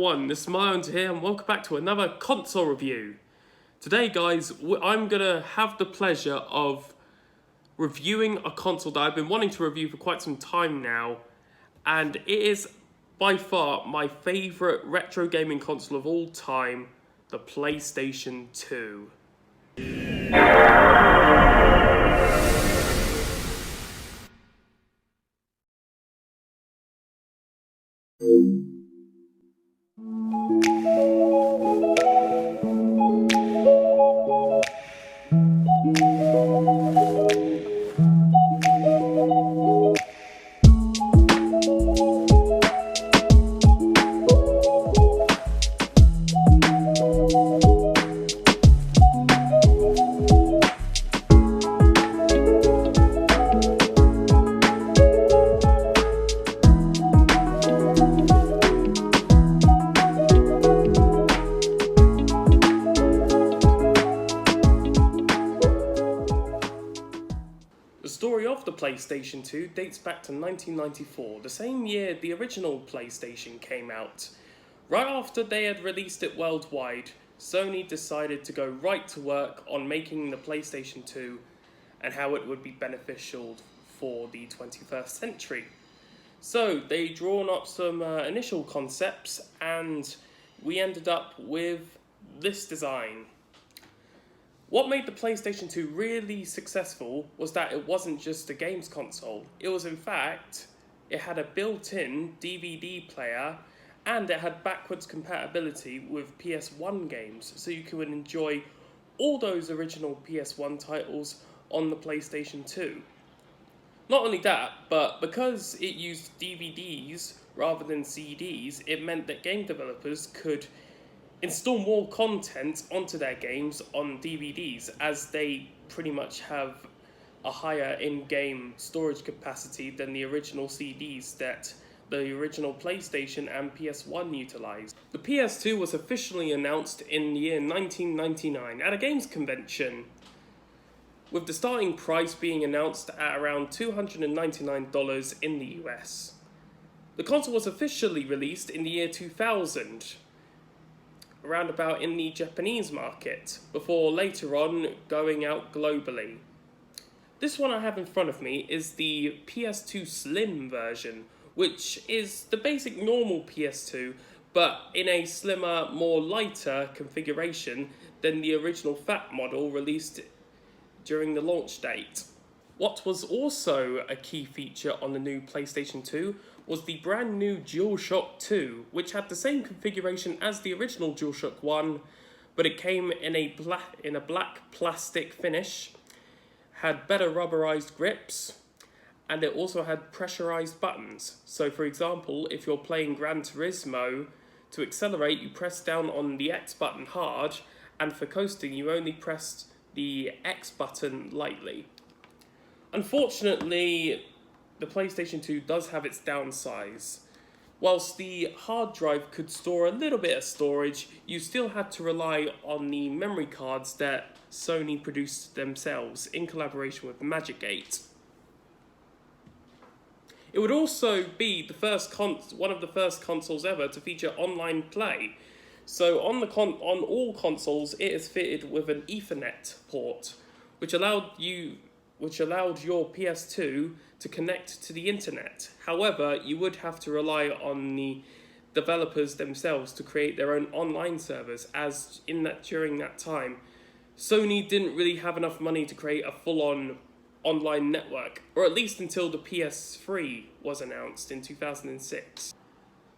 everyone, this is Myons here and welcome back to another console review. Today guys, I'm going to have the pleasure of reviewing a console that I've been wanting to review for quite some time now, and it is by far my favourite retro gaming console of all time, the PlayStation 2. The story of the PlayStation 2 dates back to 1994, the same year the original PlayStation came out. Right after they had released it worldwide, Sony decided to go right to work on making the PlayStation 2 and how it would be beneficial for the 21st century. So they drawn up some initial concepts and we ended up with this design. What made the PlayStation 2 really successful was that it wasn't just a games console. It was, in fact, it had a built-in DVD player and it had backwards compatibility with PS1 games, so you could enjoy all those original PS1 titles on the PlayStation 2. Not only that, but because it used DVDs rather than CDs, it meant that game developers could install more content onto their games on DVDs, as they pretty much have a higher in-game storage capacity than the original CDs that the original PlayStation and PS1 utilised. The PS2 was officially announced in the year 1999 at a games convention, with the starting price being announced at around $299 in the US. The console was officially released in the year 2000, around about in the Japanese market, before later on going out globally. This one I have in front of me is the PS2 Slim version, which is the basic normal PS2, but in a slimmer, more lighter configuration than the original fat model released during the launch date. What was also a key feature on the new PlayStation 2 was the brand new DualShock 2, which had the same configuration as the original DualShock 1, but it came in a black plastic finish, had better rubberized grips, and it also had pressurized buttons. So for example, if you're playing Gran Turismo, to accelerate you press down on the X button hard, and for coasting you only press the X button lightly. Unfortunately, the PlayStation 2 does have its downsides. Whilst the hard drive could store a little bit of storage, you still had to rely on the memory cards that Sony produced themselves in collaboration with Magic8. It would also be the one of the first consoles ever to feature online play. So on all consoles, it is fitted with an Ethernet port, which allowed your PS2 to connect to the internet. However, you would have to rely on the developers themselves to create their own online servers, as during that time, Sony didn't really have enough money to create a full-on online network, or at least until the PS3 was announced in 2006.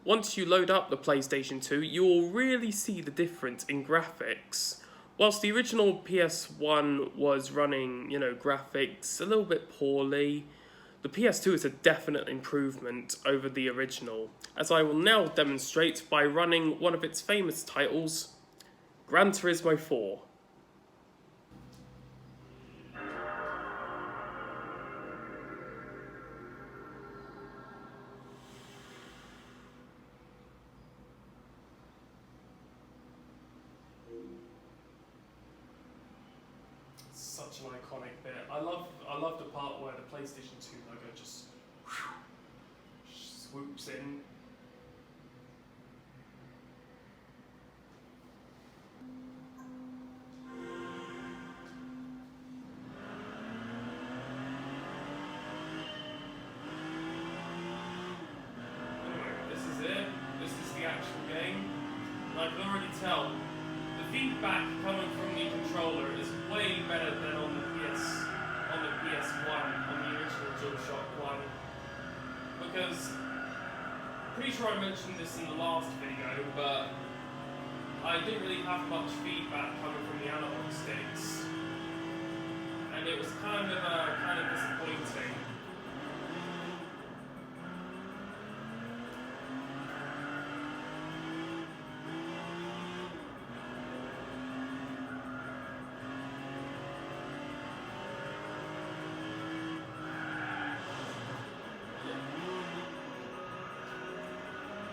Once you load up the PlayStation 2, you will really see the difference in graphics. Whilst the original PS1 was running, graphics a little bit poorly, the PS2 is a definite improvement over the original, as I will now demonstrate by running one of its famous titles, Gran Turismo 4. Such an iconic bit. I love the part where the PlayStation 2 logo just swoops in. I can already tell the feedback coming from the controller is way better than on the PS1, on the original DualShock 1. Because, pretty sure I mentioned this in the last video, but I didn't really have much feedback coming from the analog sticks. And it was kind of disappointing.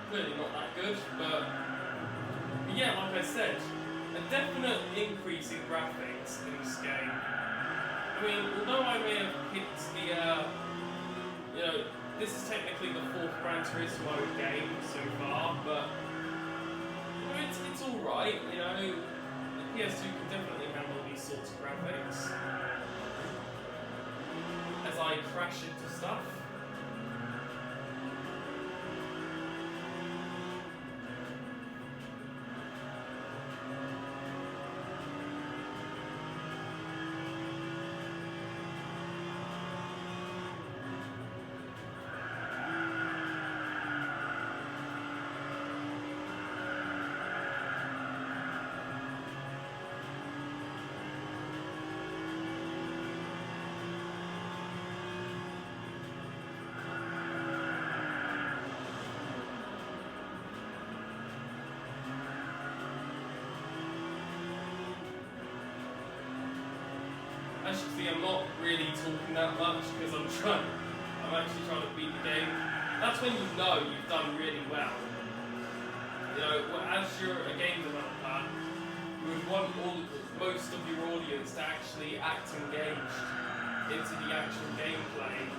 Clearly not that good, but yeah, like I said, a definite increase in graphics in this game. I mean, although I may have picked the, this is technically the 4th Gran Turismo game so far, but it's alright, the PS2 can definitely handle these sorts of graphics. As I crash into stuff. As you see, I'm not really talking that much because I'm actually trying to beat the game. That's when you know you've done really well. As you're a game developer, you would want most of your audience to actually act engaged into the actual gameplay.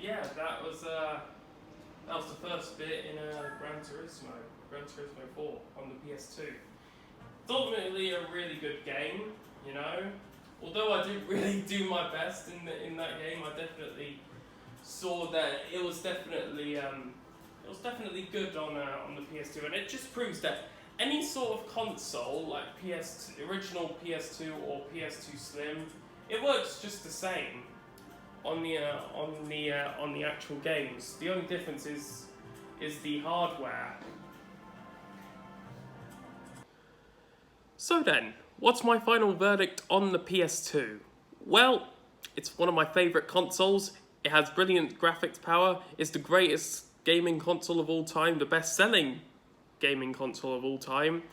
Yeah, that was the first bit in Gran Turismo 4 on the PS2. It's ultimately a really good game, Although I didn't really do my best in that game, I definitely saw that it was definitely good on the PS2, and it just proves that any sort of console like original PS2 or PS2 Slim, it works just the same on the actual games. The only difference is the hardware. So then, what's my final verdict on the PS2? Well, it's one of my favourite consoles. It has brilliant graphics power. It's the greatest gaming console of all time, the best-selling gaming console of all time. It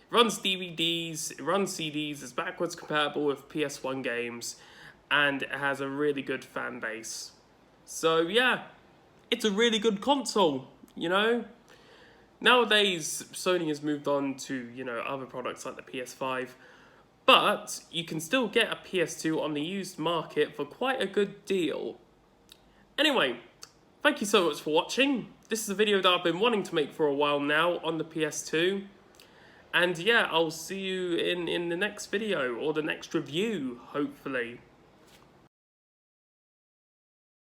runs DVDs, it runs CDs, it's backwards compatible with PS1 games, and it has a really good fan base. So yeah, it's a really good console, Nowadays, Sony has moved on to, other products like the PS5, but you can still get a PS2 on the used market for quite a good deal. Anyway, thank you so much for watching. This is a video that I've been wanting to make for a while now on the PS2. And yeah, I'll see you in the next video, or the next review, hopefully.